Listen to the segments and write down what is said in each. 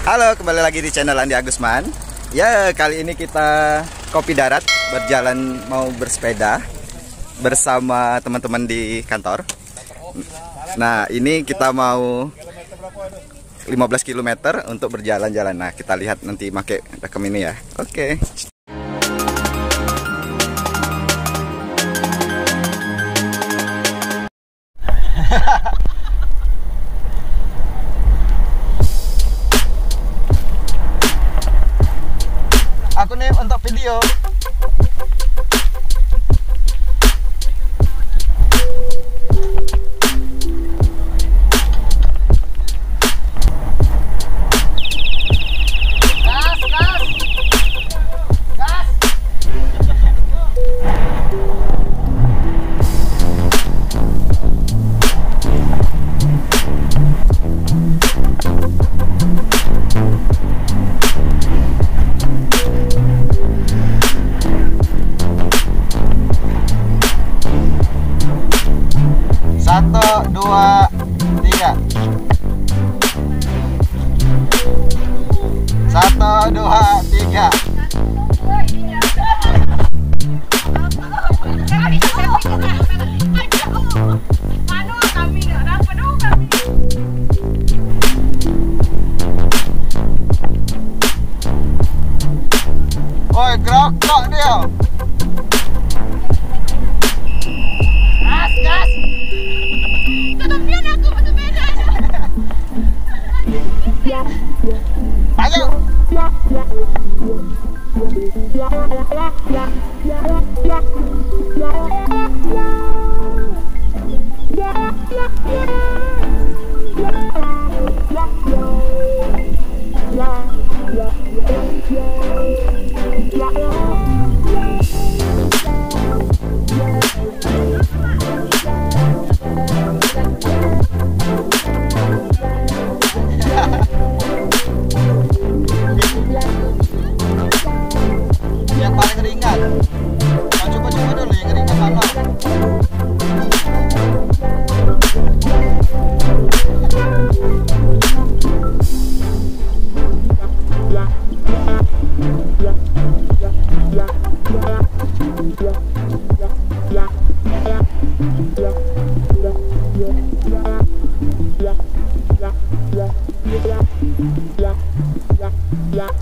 Halo, kembali lagi di channel Andi Agusman. Ya, kali ini kita kopi darat, berjalan mau bersepeda bersama teman-teman di kantor. Nah, ini kita mau 15 km untuk berjalan-jalan. Nah, kita lihat nanti pakai rekam ini ya. Oke. Aku nih untuk video. Satu, dua, tiga. Satu, dua, tiga. Woi, gerokok dia. Gas. Ketepian aku bersepeda. Ayo. Yang paling ringan. Mau coba-coba dulu yang ringan mana?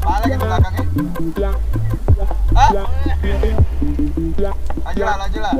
Balik ke belakangnya. Hah? Lajulah.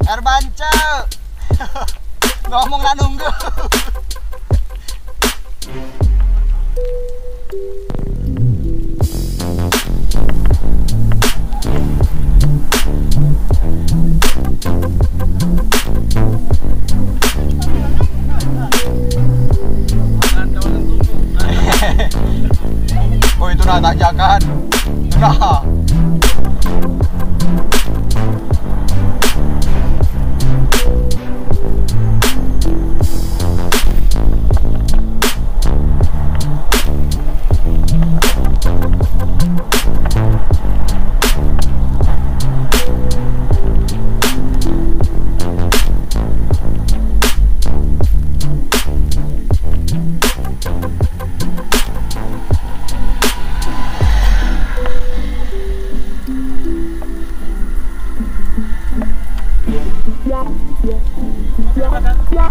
Air banca. Ngomong nak nunggu. Oh, itu nak tanjakan. Nah.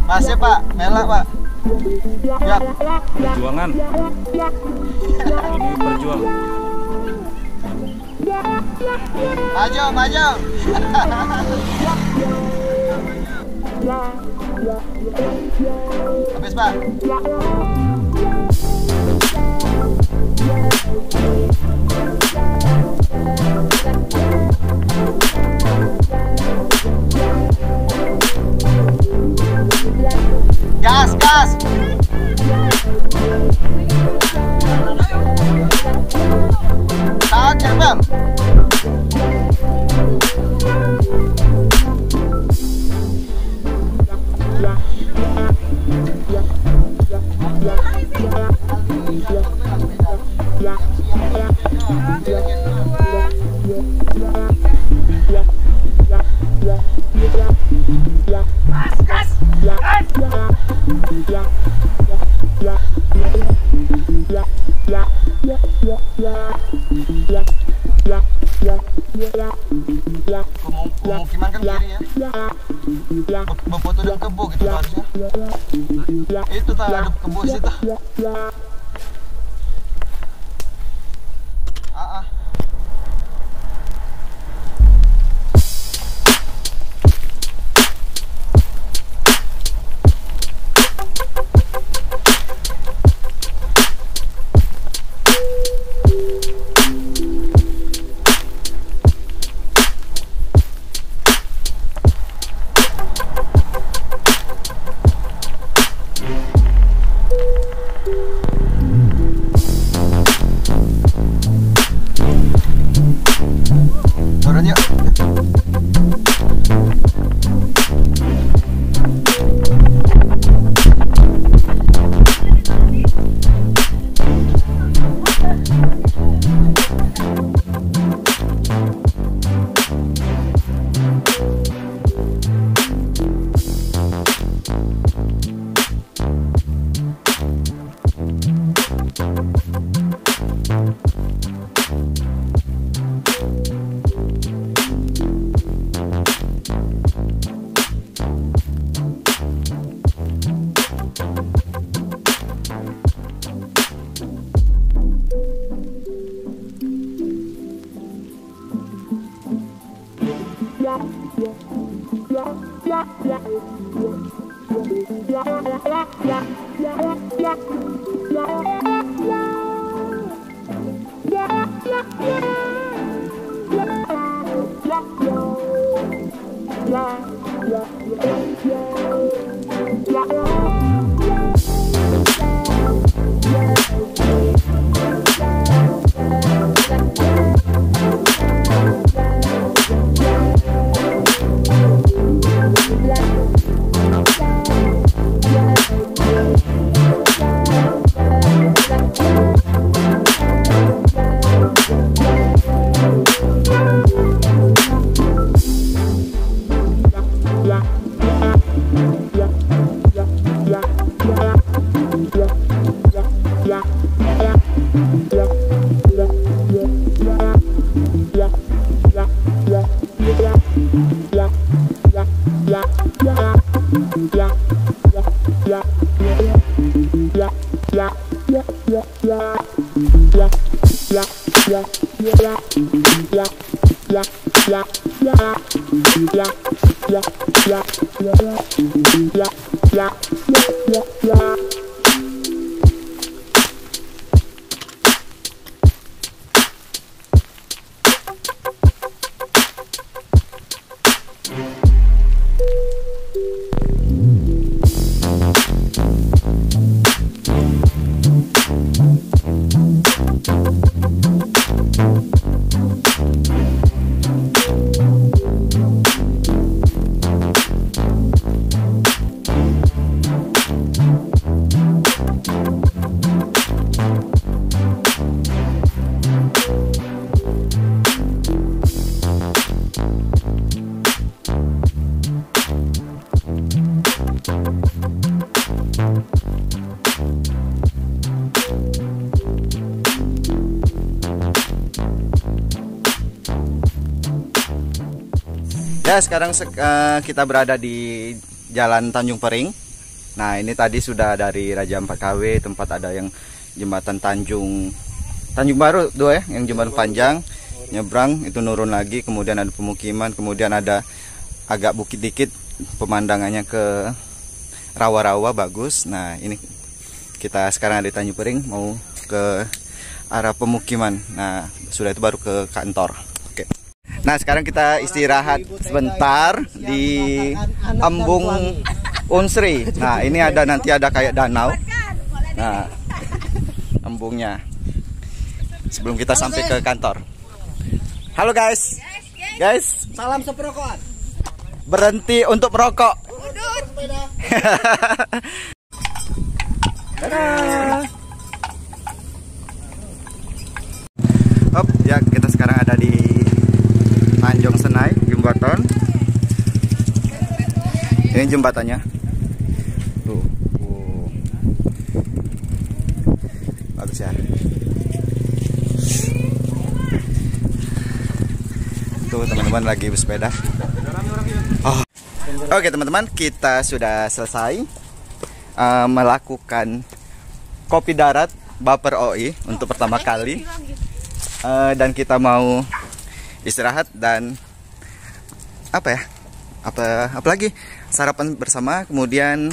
Masih Pak, melak Pak. Ya. Perjuangan. Ini berjuang. Maju. Habis Pak. Pemukiman kan kiri ya. Befoto dan kebo gitu harusnya. Itu tak ada kebo situ. Turun yuk. Ya, sekarang kita berada di Jalan Tanjung Pering. Nah, ini tadi sudah dari Raja Ampat KW, tempat ada yang jembatan Tanjung Baru tuh ya, yang jembatan panjang. Nyebrang itu nurun lagi, kemudian ada pemukiman, kemudian ada agak bukit dikit, pemandangannya ke rawa-rawa bagus. Nah, ini kita sekarang ada di Tanjung Pering, mau ke arah pemukiman. Nah, sudah itu baru ke kantor. Oke. Nah, sekarang kita istirahat sebentar di Embung Unsri. Nah, ini ada nanti ada kayak danau. Nah, embungnya. Sebelum kita sampai ke kantor. Halo guys. Guys, salam seperokokan. Berhenti untuk merokok. Dadah. Hop, ya kita sekarang ada di Tanjung Senai, jembatan. Ini jembatannya. Tuh. Bagus ya. Tuh teman-teman lagi bersepeda. Oh. Oke teman-teman, kita sudah selesai melakukan kopi darat Baper OI untuk pertama kali. Dan kita mau istirahat dan apa ya? Apa lagi? Sarapan bersama, kemudian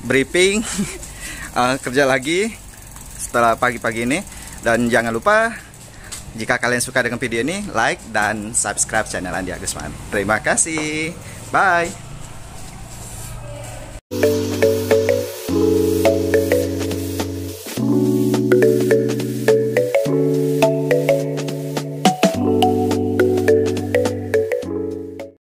briefing kerja lagi setelah pagi-pagi ini. Dan jangan lupa, jika kalian suka dengan video ini, like dan subscribe channel Andi Agusman. Terima kasih. Bye.